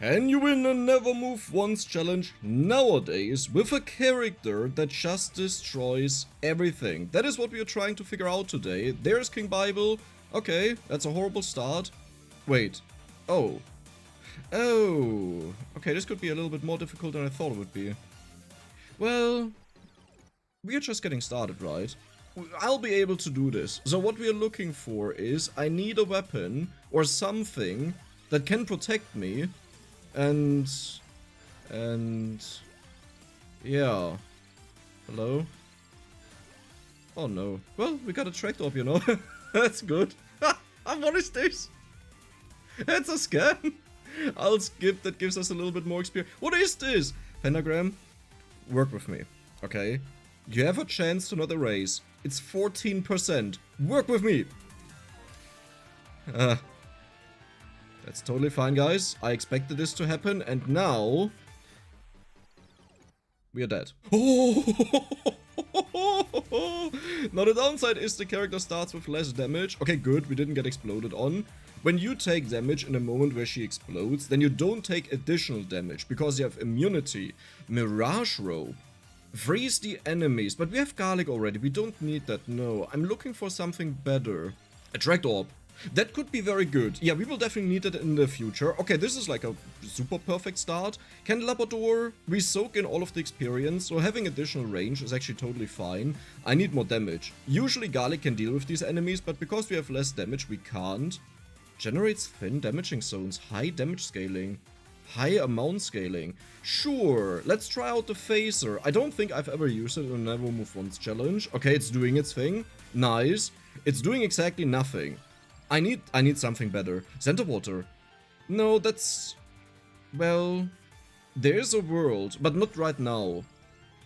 Can you win a never move once challenge nowadays with a character that just destroys everything? That is what we are trying to figure out today. There's King Bible. Okay, that's a horrible start. Wait. Oh. Oh. Okay, this could be a little bit more difficult than I thought it would be. Well, we are just getting started, right? I'll be able to do this. So what we are looking for is I need a weapon or something that can protect me. And yeah. Hello? Oh no. Well, we got a track top, you know. That's good. What is this? It's a scam. I'll skip. That gives us a little bit more experience. What is this? Pentagram, work with me, okay? You have a chance to not erase. It's 14%. Work with me. That's totally fine, guys. I expected this to happen, and now we are dead. Now the downside is the character starts with less damage. Okay, good, we didn't get exploded on. When you take damage in a moment where she explodes, then you don't take additional damage because you have immunity. Mirage Robe. Freeze the enemies, but we have garlic already. We don't need that, no. I'm looking for something better. Attract Orb. That could be very good. Yeah, we will definitely need it in the future. Okay, this is like a super perfect start. Candelabrador, we soak in all of the experience, so having additional range is actually totally fine. I need more damage. Usually Garlic can deal with these enemies, but because we have less damage, we can't. Generates thin damaging zones, high damage scaling, high amount scaling. Sure, let's try out the Phaser. I don't think I've ever used it in a Never Move Once challenge. Okay, it's doing its thing. Nice. It's doing exactly nothing. I need something better. Center Water. No, that's... Well... There's a world, but not right now.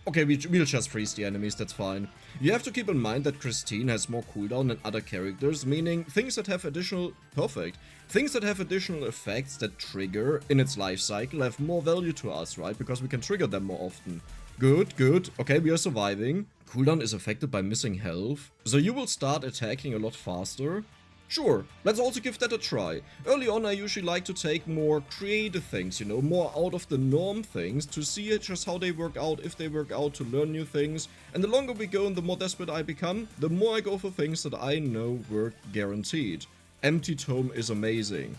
Okay, we'll just freeze the enemies, that's fine. You have to keep in mind that Christine has more cooldown than other characters, meaning things that have additional... Perfect. Things that have additional effects that trigger in its life cycle have more value to us, right? Because we can trigger them more often. Good, good. Okay, we are surviving. Cooldown is affected by missing health, so you will start attacking a lot faster. Sure, let's also give that a try. Early on I usually like to take more creative things, you know, more out of the norm things to see just how they work out, if they work out, to learn new things. And the longer we go and the more desperate I become, the more I go for things that I know work guaranteed. Empty Tome is amazing.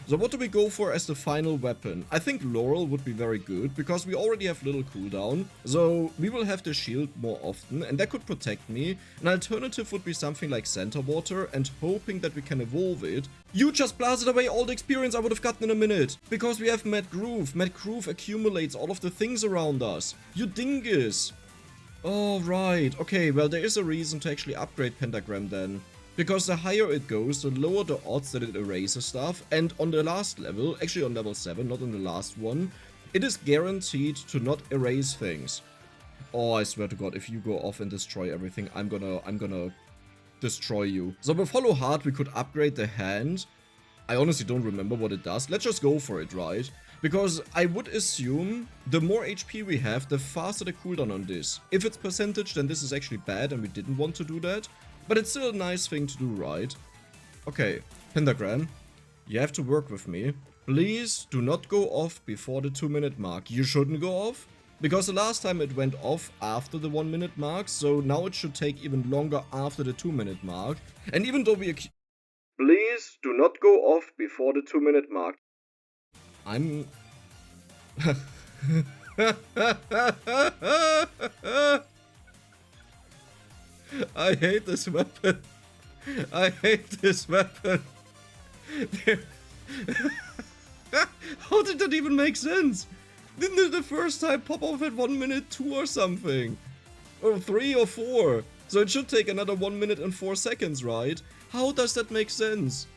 So what do we go for as the final weapon? I think Laurel would be very good, because we already have little cooldown, so we will have the shield more often, and that could protect me. An alternative would be something like Center Water, and hoping that we can evolve it. You just blasted away all the experience I would have gotten in a minute, because we have Mad Groove. Mad Groove accumulates all of the things around us. You dingus! Oh, right. Okay, well, there is a reason to actually upgrade Pentagram then. Because the higher it goes, the lower the odds that it erases stuff, and on the last level, actually on level 7, not on the last one, it is guaranteed to not erase things. Oh, I swear to God, if you go off and destroy everything, I'm gonna destroy you. So with Hollow Heart, we could upgrade the hand. I honestly don't remember what it does. Let's just go for it, right? Because I would assume the more HP we have, the faster the cooldown on this. If it's percentage, then this is actually bad and we didn't want to do that. But it's still a nice thing to do, right? Okay, Pentagram, you have to work with me. Please do not go off before the 2-minute mark. You shouldn't go off, because the last time it went off after the 1-minute mark, so now it should take even longer after the 2-minute mark. And even though we... Please do not go off before the 2-minute mark. I'm... I hate this weapon. I hate this weapon. How did that even make sense? Didn't it the first time pop off at 1 minute 2 or something? Or 3 or 4. So it should take another 1 minute and 4 seconds, right? How does that make sense?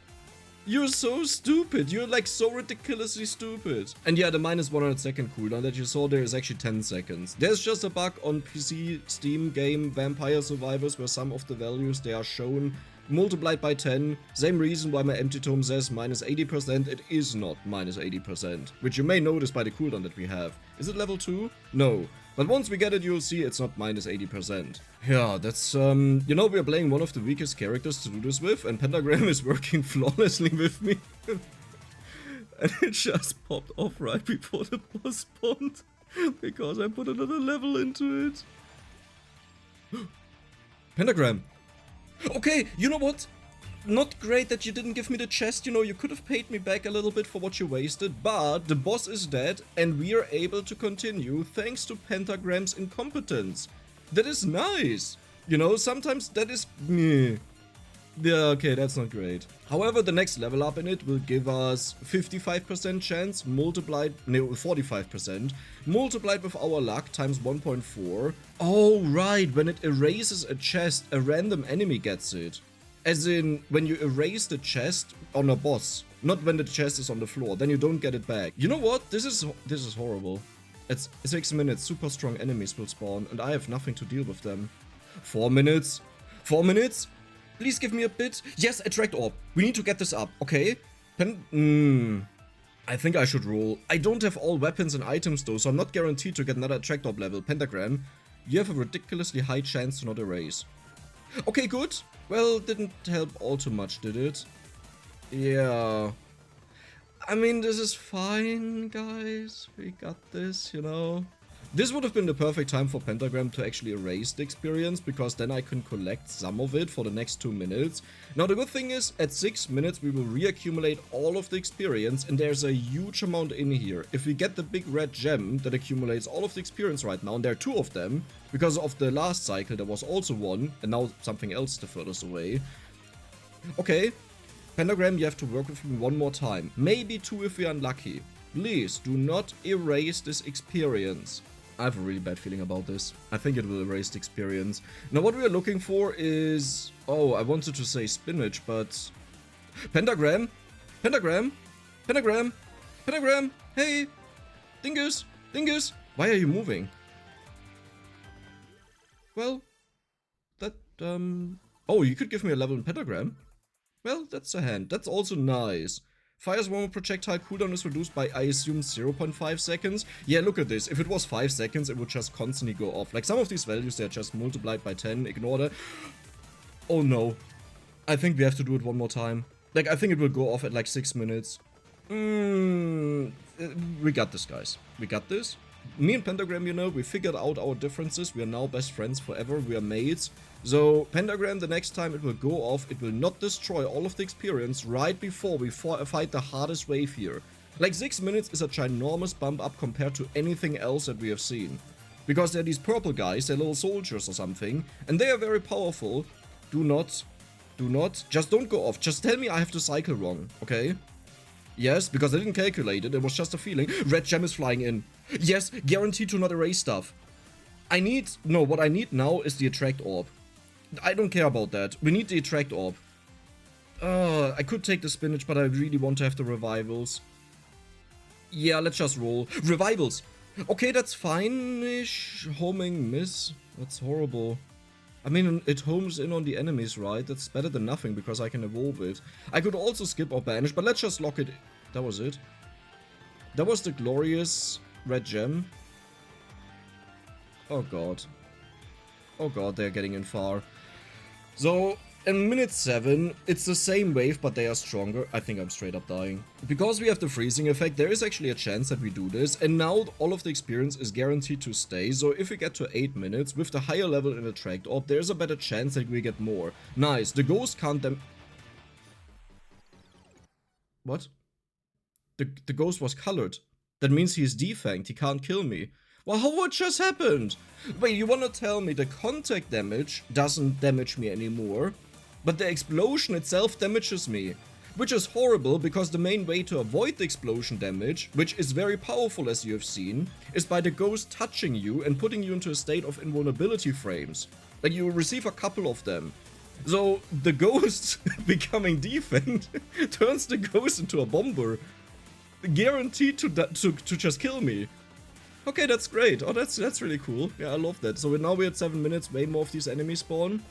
You're so stupid. You're like so ridiculously stupid. And yeah, the minus 100 second cooldown that you saw there is actually 10 seconds. There's just a bug on PC, Steam game, Vampire Survivors where some of the values they are shown multiplied by 10. Same reason why my empty tome says minus 80%. It is not minus 80%, which you may notice by the cooldown that we have. Is it level 2? No. But once we get it, you'll see it's not minus 80%. Yeah, that's, you know, we're playing one of the weakest characters to do this with, and Pentagram is working flawlessly with me. And it just popped off right before the boss spawned. Because I put another level into it. Pentagram. Okay, you know what? Not great that you didn't give me the chest, you know, you could have paid me back a little bit for what you wasted, but the boss is dead and we are able to continue thanks to Pentagram's incompetence. That is nice. You know, sometimes that is meh. Yeah, okay, that's not great. However, the next level up in it will give us 55% chance multiplied, no, 45%, multiplied with our luck times 1.4. Oh, right, when it erases a chest, a random enemy gets it. As in, when you erase the chest on a boss, not when the chest is on the floor, then you don't get it back. You know what? This is horrible. It's 6 minutes, super strong enemies will spawn, and I have nothing to deal with them. 4 minutes? 4 minutes? Please give me a bit. Yes, attract orb. We need to get this up, okay? I think I should roll. I don't have all weapons and items though, so I'm not guaranteed to get another attract orb level. Pentagram, you have a ridiculously high chance to not erase. Okay, good. Well, didn't help all too much, did it? Yeah. I mean, this is fine, guys. We got this, you know. This would have been the perfect time for Pentagram to actually erase the experience, because then I can collect some of it for the next 2 minutes. Now the good thing is, at 6 minutes we will reaccumulate all of the experience, and there's a huge amount in here. If we get the big red gem that accumulates all of the experience right now, and there are 2 of them, because of the last cycle there was also 1, and now something else the furthest away. Okay, Pentagram, you have to work with me 1 more time. Maybe 2 if we're unlucky. Please do not erase this experience. I have a really bad feeling about this. I think it will erase the experience. Now what we are looking for is... Oh, I wanted to say spinach, but... Pentagram? Pentagram? Pentagram? Pentagram? Hey! Dingus! Dingus! Why are you moving? Well... That, Oh, you could give me a level in Pentagram? Well, that's a hand. That's also nice. Fire's one more projectile cooldown is reduced by, I assume, 0.5 seconds. Yeah, look at this. If it was 5 seconds, it would just constantly go off. Like, some of these values, they're just multiplied by 10. Ignore that. Oh, no. I think we have to do it 1 more time. Like, I think it will go off at, like, 6 minutes. We got this, guys. We got this. Me and Pentagram, you know, we figured out our differences. We are now best friends forever. We are mates. So, Pentagram, the next time it will go off, it will not destroy all of the experience right before we fight the hardest wave here. Like, 6 minutes is a ginormous bump up compared to anything else that we have seen. Because they're these purple guys, they're little soldiers or something, and they are very powerful. Do not, just don't go off. Just tell me I have to cycle wrong, okay? Yes, because I didn't calculate it, it was just a feeling. Red gem is flying in. Yes, guaranteed to not erase stuff. What I need now is the attract orb. I don't care about that. We need the attract orb. I could take the spinach, but I really want to have the revivals. Yeah, let's just roll. Revivals! Okay, that's fine-ish. Homing miss. That's horrible. I mean, it homes in on the enemies, right? That's better than nothing, because I can evolve it. I could also skip or banish, but let's just lock it. That was it. That was the glorious red gem. Oh god. Oh god, they're getting in far. So, in minute 7, it's the same wave, but they are stronger. I think I'm straight up dying. Because we have the freezing effect, there is actually a chance that we do this, and now all of the experience is guaranteed to stay. So if we get to 8 minutes, with the higher level in attract orb, there's a better chance that we get more. Nice, the ghost can't What? The ghost was colored. That means he's defanged, he can't kill me. Well, what just happened? Wait, you wanna tell me the contact damage doesn't damage me anymore, but the explosion itself damages me? Which is horrible, because the main way to avoid the explosion damage, which is very powerful as you have seen, is by the ghost touching you and putting you into a state of invulnerability frames. Like, you will receive a couple of them. So, the ghost becoming defanged turns the ghost into a bomber. Guaranteed to just kill me. Okay, that's great. Oh, that's really cool. Yeah, I love that. So now we're at 7 minutes, way more of these enemies spawn.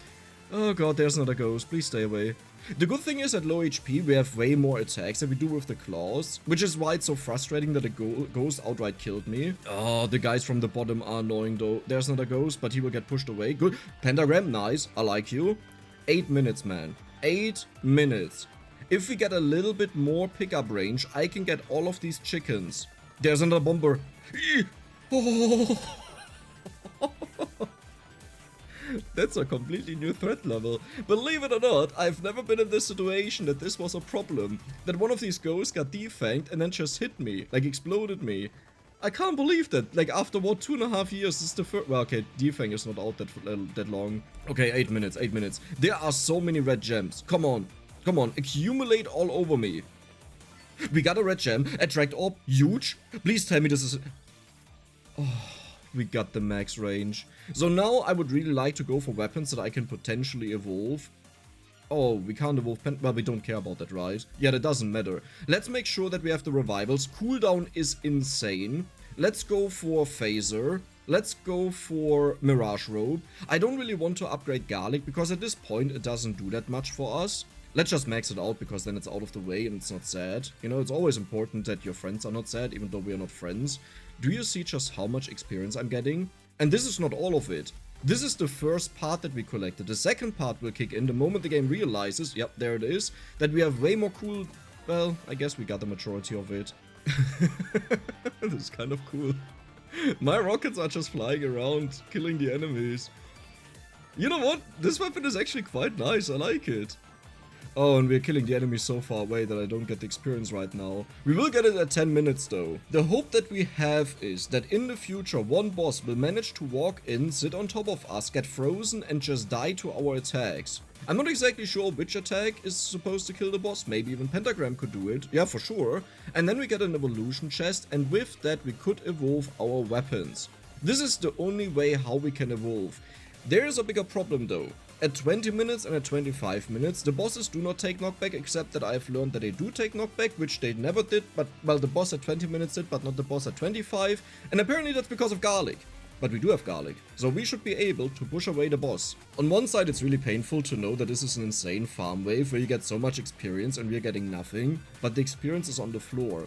Oh god, there's another ghost. Please stay away. The good thing is, at low HP, we have way more attacks than we do with the claws, which is why it's so frustrating that a ghost outright killed me. Oh, the guys from the bottom are annoying though. There's another ghost, but he will get pushed away. Good. Pentagram, nice. I like you. 8 minutes, man. 8 minutes. If we get a little bit more pickup range, I can get all of these chickens. There's another bomber. Oh. That's a completely new threat level. Believe it or not, I've never been in this situation that this was a problem. That one of these ghosts got defanged and then just hit me, like exploded me. I can't believe that. Like after what, 2.5 years, this is the first. Well, okay, defang is not out that long. Okay, 8 minutes, 8 minutes. There are so many red gems. Come on, come on, accumulate all over me. We got a red gem, attract orb, huge. Please tell me this is. Oh. We got the max range. So now I would really like to go for weapons that I can potentially evolve. Oh, we can't evolve well, we don't care about that, right? Yeah, that doesn't matter. Let's make sure that we have the revivals. Cooldown is insane. Let's go for Phaser. Let's go for Mirage Robe. I don't really want to upgrade Garlic because at this point it doesn't do that much for us. Let's just max it out because then it's out of the way and it's not sad. You know, it's always important that your friends are not sad even though we are not friends. Do you see just how much experience I'm getting? And this is not all of it. This is the first part that we collected. The second part will kick in the moment the game realizes, yep, there it is, that we have way more cool... Well, I guess we got the majority of it. This is kind of cool. My rockets are just flying around, killing the enemies. You know what? This weapon is actually quite nice, I like it. Oh, and we're killing the enemy so far away that I don't get the experience right now. We will get it at 10 minutes though. The hope that we have is that in the future one boss will manage to walk in, sit on top of us, get frozen and just die to our attacks. I'm not exactly sure which attack is supposed to kill the boss, maybe even Pentagram could do it, yeah for sure. And then we get an evolution chest and with that we could evolve our weapons. This is the only way how we can evolve. There is a bigger problem though. At 20 minutes and at 25 minutes, the bosses do not take knockback, except that I've learned that they do take knockback, which they never did, but, well, the boss at 20 minutes did, but not the boss at 25, and apparently that's because of Garlic. But we do have Garlic, so we should be able to push away the boss. On one side, it's really painful to know that this is an insane farm wave where you get so much experience and we're getting nothing, but the experience is on the floor.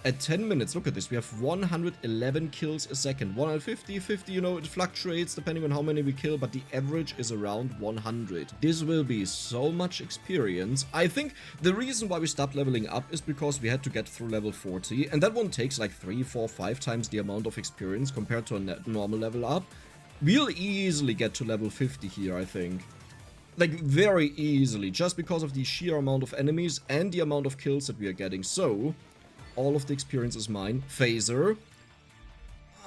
At 10 minutes, look at this, we have 111 kills a second. 150, 50, you know, it fluctuates depending on how many we kill, but the average is around 100. This will be so much experience. I think the reason why we stopped leveling up is because we had to get through level 40, and that one takes like 3, 4, 5 times the amount of experience compared to a normal level up. We'll easily get to level 50 here, I think. Like, very easily, just because of the sheer amount of enemies and the amount of kills that we are getting. So, all of the experience is mine. Phaser.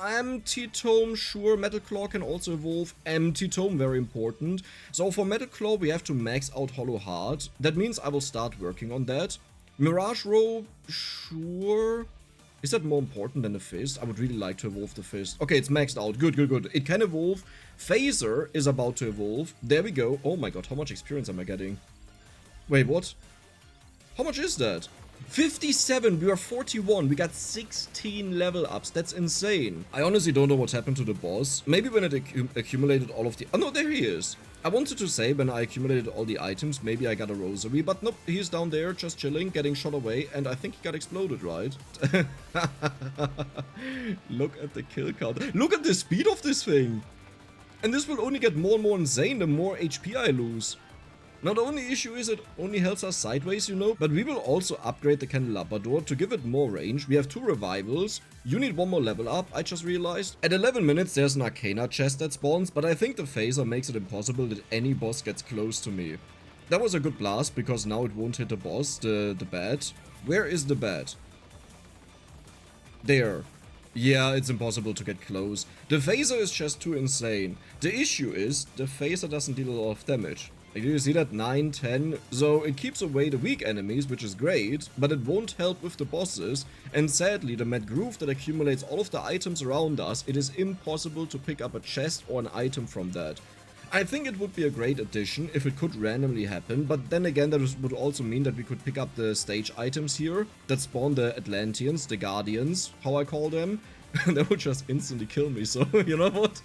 Empty Tome, sure. Metal Claw can also evolve. Empty Tome, very important. So for Metal Claw, we have to max out Hollow Heart. That means I will start working on that. Mirage Robe, sure. Is that more important than the Fist? I would really like to evolve the Fist. Okay, it's maxed out. Good, good, good. It can evolve. Phaser is about to evolve. There we go. Oh my god, how much experience am I getting? Wait, what? How much is that? 57, we are 41, we got 16 level ups, that's insane. I honestly don't know what happened to the boss. Maybe when it accumulated all of the... Oh no, there he is. I wanted to say when I accumulated all the items, maybe I got a rosary, but nope, he's down there just chilling, getting shot away, and I think he got exploded, right? Look at the kill count. Look at the speed of this thing. And this will only get more and more insane the more HP I lose. Now the only issue is it only helps us sideways, you know, but we will also upgrade the Candelabra Door to give it more range. We have 2 revivals. You need 1 more level up, I just realized. At 11 minutes there's an Arcana chest that spawns, but I think the phaser makes it impossible that any boss gets close to me. That was a good blast, because now it won't hit the boss, the bat. Where is the bat? There. Yeah, it's impossible to get close. The phaser is just too insane. The issue is, the phaser doesn't deal a lot of damage. Like, do you see that? 9, 10? So it keeps away the weak enemies, which is great, but it won't help with the bosses, and sadly the Mad Groove that accumulates all of the items around us, it is impossible to pick up a chest or an item from that. I think it would be a great addition if it could randomly happen, but then again that would also mean that we could pick up the stage items here, that spawn the Atlanteans, the Guardians, how I call them. That would just instantly kill me, so you know what?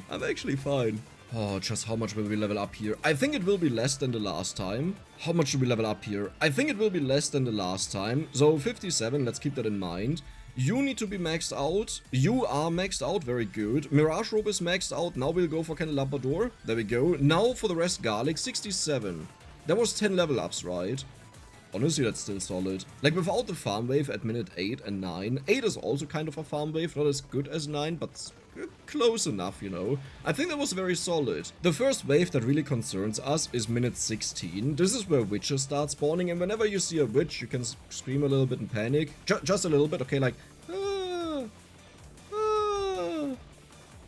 I'm actually fine. Oh, just how much will we level up here? I think it will be less than the last time. How much should we level up here? I think it will be less than the last time. So 57, let's keep that in mind. You need to be maxed out. You are maxed out, very good. Mirage Robe is maxed out. Now we'll go for Candelabra Door. There we go. Now for the rest, Garlic, 67. That was 10 level ups, right? Honestly, that's still solid. Like, without the farm wave at minute 8 and 9, 8 is also kind of a farm wave, not as good as 9, but close enough, you know. I think that was very solid. The first wave that really concerns us is minute 16. This is where witches start spawning, and whenever you see a witch, you can scream a little bit in panic. Just a little bit, okay, like,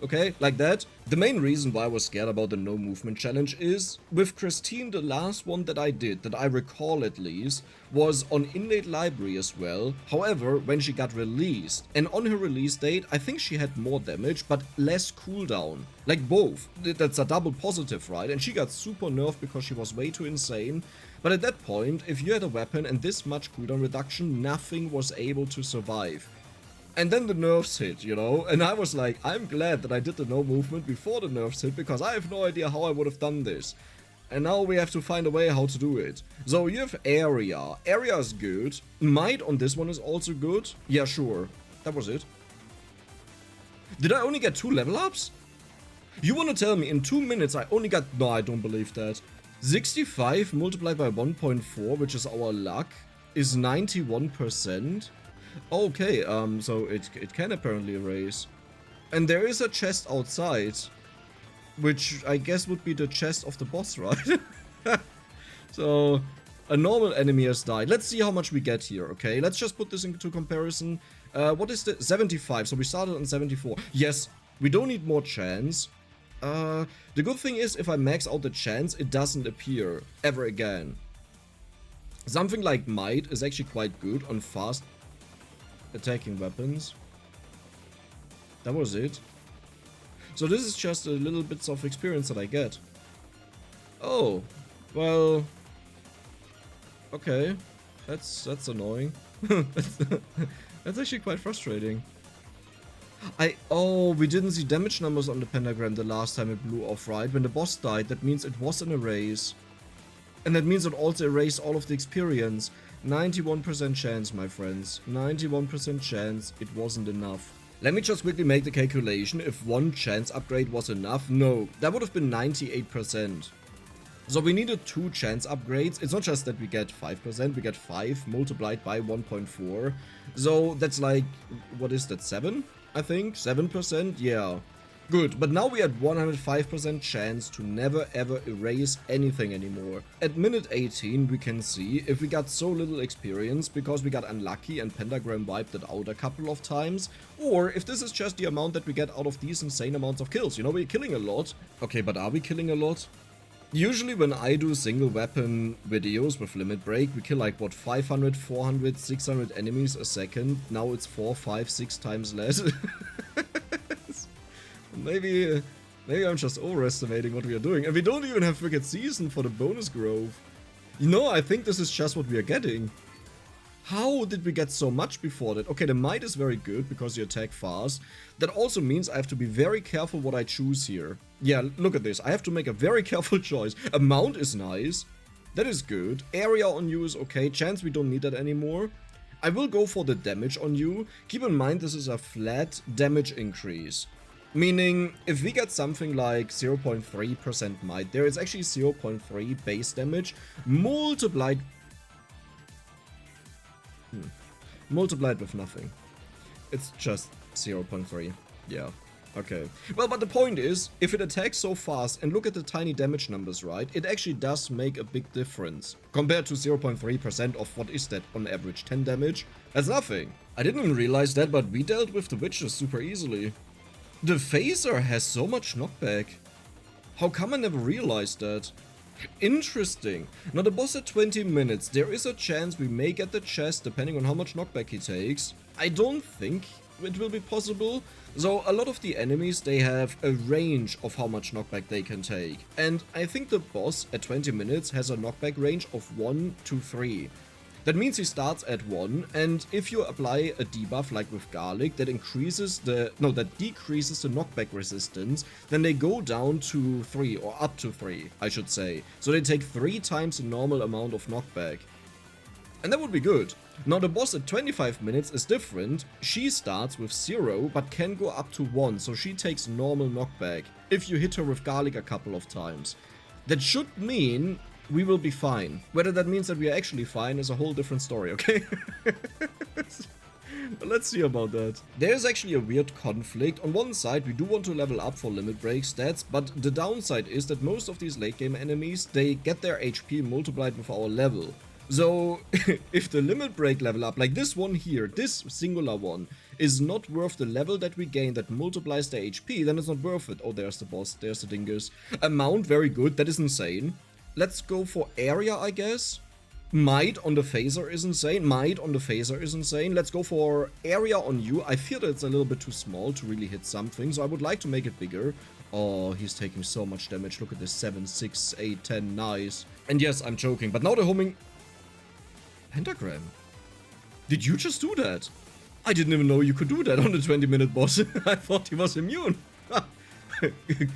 okay, like that. The main reason why I was scared about the no movement challenge is, with Christine, the last one that I did, that I recall at least, was on Inlaid Library as well. However, when she got released, and on her release date, I think she had more damage, but less cooldown. Like both. That's a double positive, right? And she got super nerfed because she was way too insane. But at that point, if you had a weapon and this much cooldown reduction, nothing was able to survive. And then the nerfs hit, you know, and I was like, I'm glad that I did the no movement before the nerfs hit, because I have no idea how I would have done this. And now we have to find a way how to do it. So you have area. Area is good. Might on this one is also good. Yeah, sure. That was it. Did I only get 2 level ups? You want to tell me in 2 minutes I only got... No, I don't believe that. 65 multiplied by 1.4, which is our luck, is 91%. Okay, so it can apparently erase. And there is a chest outside, which I guess would be the chest of the boss, right? So, a normal enemy has died. Let's see how much we get here, okay? Let's just put this into comparison. What is the... 75, so we started on 74. Yes, we don't need more chance. The good thing is, if I max out the chance, it doesn't appear ever again. Something like Might is actually quite good on fast attacking weapons. That was it. So this is just a little bits of experience that I get. Oh, well, okay, that's annoying. That's actually quite frustrating. Oh, we didn't see damage numbers on the pentagram the last time it blew off, right? When the boss died, that means it was an erase. And that means it also erased all of the experience. 91% chance, my friends. 91% chance it wasn't enough. Let me just quickly make the calculation. If one chance upgrade was enough, no, that would have been 98%. So we needed 2 chance upgrades. It's not just that we get 5%, we get 5 multiplied by 1.4. So that's like, what is that, 7? I think? 7%? Yeah. Good, but now we had 105% chance to never ever erase anything anymore. At minute 18 we can see if we got so little experience because we got unlucky and Pentagram wiped it out a couple of times, or if this is just the amount that we get out of these insane amounts of kills. You know, we're killing a lot. Okay, but are we killing a lot? Usually when I do single weapon videos with Limit Break, we kill like, what, 500, 400, 600 enemies a second. Now it's 4, 5, 6 times less. Maybe I'm just overestimating what we are doing. And we don't even have Wicked Season for the bonus growth. You know, I think this is just what we are getting. How did we get so much before that? Okay, the Might is very good because you attack fast. That also means I have to be very careful what I choose here. Yeah, look at this. I have to make a very careful choice. Amount is nice. That is good. Area on you is okay. Chance we don't need that anymore. I will go for the damage on you. Keep in mind this is a flat damage increase. Meaning, if we get something like 0.3% might, there is actually 0.3 base damage multiplied with nothing. It's just 0.3. Yeah. Okay. Well, but the point is, if it attacks so fast, and look at the tiny damage numbers, right? It actually does make a big difference. Compared to 0.3% of, what is that, on average 10 damage? That's nothing. I didn't even realize that, but we dealt with the witches super easily. The phaser has so much knockback. How come I never realized that? Interesting. Now the boss at 20 minutes, there is a chance we may get the chest depending on how much knockback he takes. I don't think it will be possible. So a lot of the enemies, they have a range of how much knockback they can take. And I think the boss at 20 minutes has a knockback range of 1 to 3. That means he starts at 1, and if you apply a debuff like with garlic that decreases the knockback resistance, then they go down to 3, or up to 3, I should say. So they take 3 times the normal amount of knockback. And that would be good. Now the boss at 25 minutes is different. She starts with 0, but can go up to 1, so she takes normal knockback if you hit her with garlic a couple of times. That should mean we will be fine. Whether that means that we are actually fine is a whole different story, okay? But let's see about that. There's actually a weird conflict. On one side, we do want to level up for limit break stats, but the downside is that most of these late game enemies, they get their HP multiplied with our level. So, if the limit break level up, like this one here, this singular one, is not worth the level that we gain that multiplies their HP, then it's not worth it. Oh, there's the boss, there's the dingus. Amount, very good, that is insane. Let's go for area, I guess. Might on the phaser is insane. Might on the phaser is insane. Let's go for area on you. I fear that it's a little bit too small to really hit something, so I would like to make it bigger. Oh, he's taking so much damage. Look at this. 7, 6, 8, 10. Nice. And yes, I'm joking, but now they're homing... Pentagram. Did you just do that? I didn't even know you could do that on the 20-minute boss. I thought he was immune.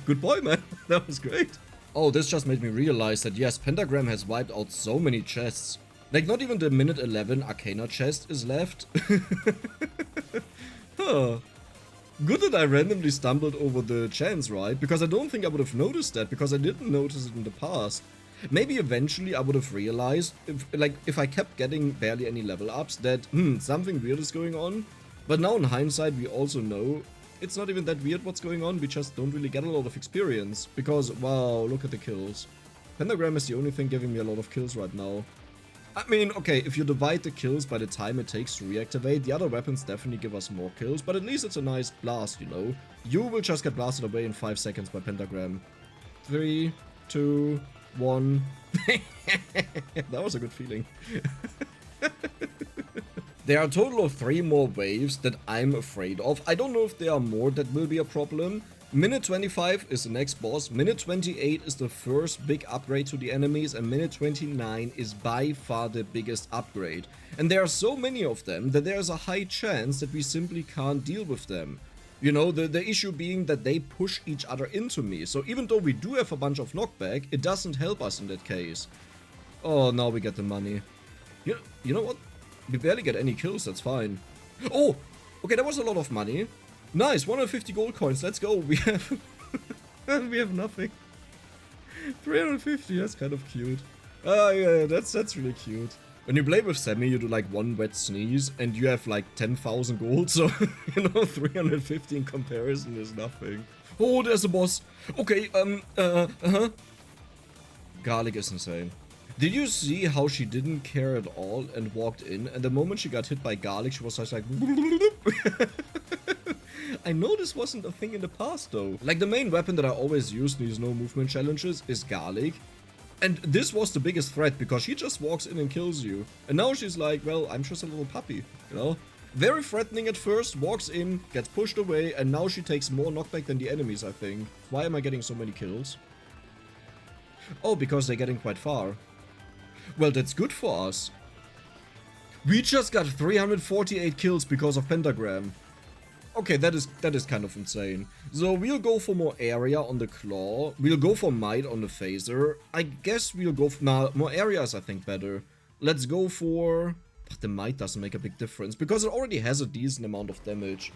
Good boy, man. That was great. Oh, this just made me realize that yes, Pentagram has wiped out so many chests. Like, not even the minute 11 Arcana chest is left. Huh. Good that I randomly stumbled over the chance, right? Because I don't think I would have noticed that, because I didn't notice it in the past. Maybe eventually I would have realized, if I kept getting barely any level ups, that, something weird is going on. But now in hindsight, we also know it's not even that weird what's going on, we just don't really get a lot of experience. Because, wow, look at the kills. Pentagram is the only thing giving me a lot of kills right now. I mean, okay, if you divide the kills by the time it takes to reactivate, the other weapons definitely give us more kills, but at least it's a nice blast, you know? You will just get blasted away in 5 seconds by Pentagram. 3, 2, 1... That was a good feeling. There are a total of 3 more waves that I'm afraid of. I don't know if there are more that will be a problem. Minute 25 is the next boss, minute 28 is the first big upgrade to the enemies, and minute 29 is by far the biggest upgrade. And there are so many of them that there's a high chance that we simply can't deal with them. You know, the issue being that they push each other into me, so even though we do have a bunch of knockback, it doesn't help us in that case. Oh, now we get the money. You know what? We barely get any kills, that's fine. Oh! Okay, that was a lot of money. Nice, 150 gold coins, let's go. We have... we have nothing. 350, that's kind of cute. Ah, yeah, that's really cute. When you play with Sammy, you do like 1 wet sneeze, and you have like 10,000 gold, so, you know, 350 in comparison is nothing. Oh, there's a boss. Okay, Garlic is insane. Did you see how she didn't care at all and walked in, and the moment she got hit by Garlic, she was just like... I know this wasn't a thing in the past though. Like, the main weapon that I always use in these no movement challenges is Garlic. And this was the biggest threat, because she just walks in and kills you. And now she's like, well, I'm just a little puppy, you know? Very threatening at first, walks in, gets pushed away, and now she takes more knockback than the enemies, I think. Why am I getting so many kills? Oh, because they're getting quite far. Well, that's good for us. We just got 348 kills because of Pentagram. Okay, that is kind of insane. So we'll go for more area on the claw. We'll go for might on the phaser. I guess we'll go for... Nah, more areas I think better. Let's go for... But the might doesn't make a big difference, because it already has a decent amount of damage.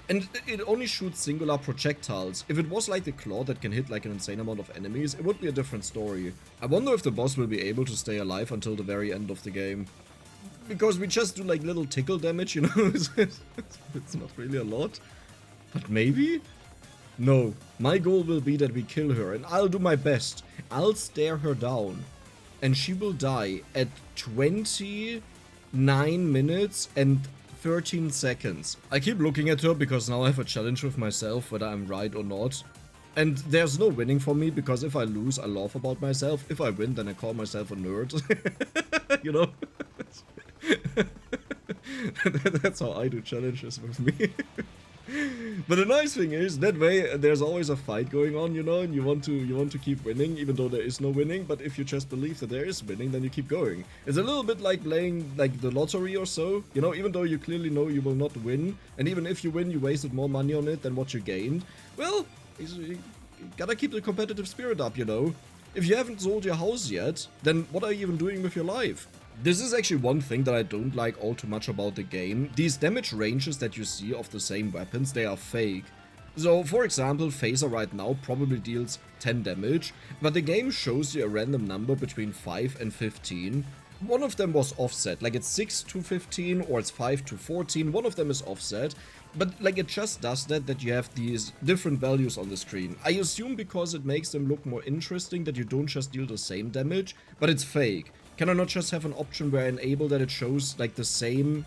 And it only shoots singular projectiles. If it was like the claw that can hit like an insane amount of enemies, it would be a different story. I wonder if the boss will be able to stay alive until the very end of the game. Because we just do like little tickle damage, you know? It's not really a lot. But maybe? No. My goal will be that we kill her, and I'll do my best. I'll stare her down. And she will die at 29 minutes and 13 seconds. I keep looking at her because now I have a challenge with myself whether I'm right or not. And there's no winning for me, because if I lose, I laugh about myself. If I win, then I call myself a nerd. You know? That's how I do challenges with me. But the nice thing is, that way there's always a fight going on, you know, and you want to keep winning, even though there is no winning. But if you just believe that there is winning, then you keep going. It's a little bit like playing like the lottery or so, you know, even though you clearly know you will not win, and even if you win, you wasted more money on it than what you gained. Well, you gotta keep the competitive spirit up, you know. If you haven't sold your house yet, then what are you even doing with your life? This is actually one thing that I don't like all too much about the game. These damage ranges that you see of the same weapons, they are fake. So, for example, Phaser right now probably deals 10 damage, but the game shows you a random number between 5 and 15. One of them was offset, like it's 6 to 15 or it's 5 to 14, one of them is offset, but like it just does that you have these different values on the screen. I assume because it makes them look more interesting that you don't just deal the same damage, but it's fake. Can I not just have an option where I enable that it shows like the same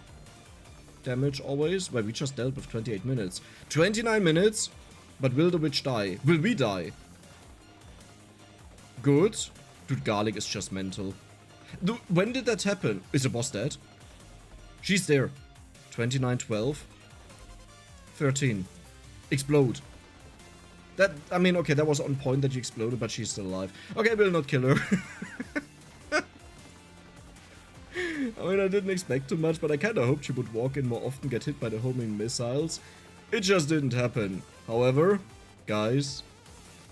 damage always? Well, we just dealt with 28 minutes. 29 minutes, but will the witch die? Will we die? Good. Dude, garlic is just mental. When did that happen? Is the boss dead? She's there. 29, 12. 13. Explode. That, I mean, okay, that was on point that you exploded, but she's still alive. Okay, we'll not kill her. I mean, I didn't expect too much, but I kinda hoped she would walk in more often, get hit by the homing missiles. It just didn't happen. However, guys,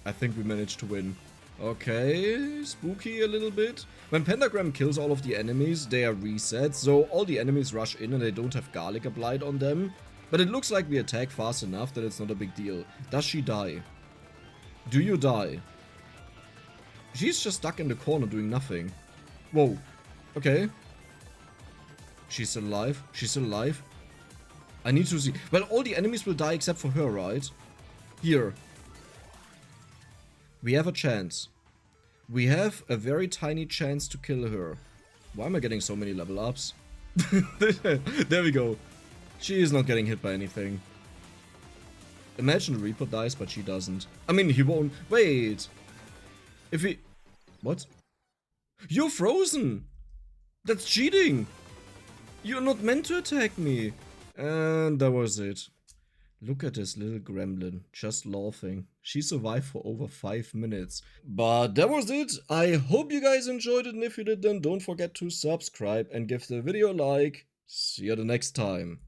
I think we managed to win. Okay, spooky a little bit. When Pentagram kills all of the enemies, they are reset, so all the enemies rush in and they don't have garlic applied on them. But it looks like we attack fast enough that it's not a big deal. Does she die? Do you die? She's just stuck in the corner doing nothing. Whoa. Okay. She's still alive. She's still alive. I need to see. Well, all the enemies will die except for her, right? Here. We have a chance. We have a very tiny chance to kill her. Why am I getting so many level ups? There we go. She is not getting hit by anything. Imagine the Reaper dies, but she doesn't. I mean, he won't. Wait. If he... What? You're frozen! That's cheating! You're not meant to attack me! And that was it. Look at this little gremlin, just laughing. She survived for over 5 minutes. But that was it. I hope you guys enjoyed it, and if you did, then don't forget to subscribe and give the video a like. See you the next time.